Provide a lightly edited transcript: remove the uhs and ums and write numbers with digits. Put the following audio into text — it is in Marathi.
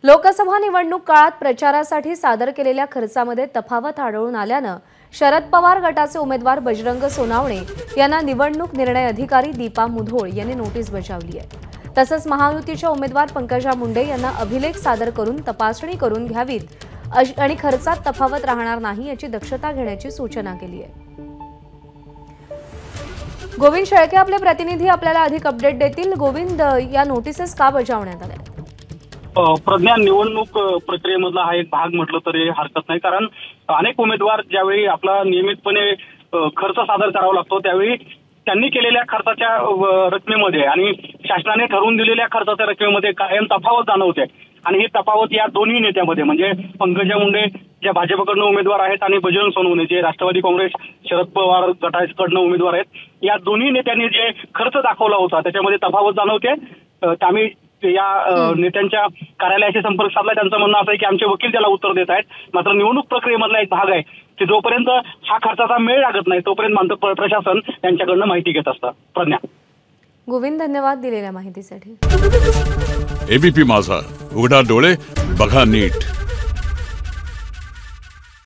लोकसभा निवडणूक काळात प्रचारासाठी सादर केलेल्या खर्चामध्ये तफावत आढळून आल्यानं शरद पवार गटाचे उमेदवार बजरंग सोनावणे यांना निवडणूक निर्णय अधिकारी दीपा मुधोळ यांनी नोटीस बजावली आहे। तसंच महायुतीच्या उमेदवार पंकजा मुंडे यांना अभिलेख सादर करून तपासणी करून घ्यावीत आणि खर्चात तफावत राहणार नाही याची दक्षता घेण्याची सूचना केली आहे। गोविंद शेळके आपले प्रतिनिधी आपल्याला अधिक अपडेट देतील। गोविंद, या नोटिसेस का बजावण्यात आल्या? प्रज्ञा, निवडणूक प्रक्रियेमधला हा एक भाग म्हटलं तरी हरकत नाही, कारण अनेक उमेदवार ज्यावेळी आपला नियमितपणे खर्च सादर करावा लागतो त्यावेळी त्यांनी केलेल्या खर्चाच्या रकमेमध्ये आणि शासनाने ठरवून दिलेल्या खर्चाच्या रकमेमध्ये कायम तफावत जाणवते आणि ही तफावत या दोन्ही नेत्यामध्ये म्हणजे पंकजा मुंडे ज्या भाजपकडनं उमेदवार आहेत आणि बजरंग सोनवणे जे राष्ट्रवादी काँग्रेस शरद पवार गटाकडनं उमेदवार आहेत, या दोन्ही नेत्यांनी जे खर्च दाखवला होता त्याच्यामध्ये तफावत जाणवते। आम्ही या नेत्यांच्या कार्यालयाशी संपर्क साधला, त्यांचं म्हणणं असं आहे की आमचे वकील त्याला उत्तर देत आहेत, मात्र निवडणूक प्रक्रियेमधला एक भाग आहे की जोपर्यंत हा खर्चाचा मेळ लागत नाही तोपर्यंत प्रशासन त्यांच्याकडनं माहिती घेत असतं। प्रज्ञा, गोविंद, धन्यवाद दिलेल्या माहितीसाठी। एबीपी माझा, उघडा डोळे बघा नीट।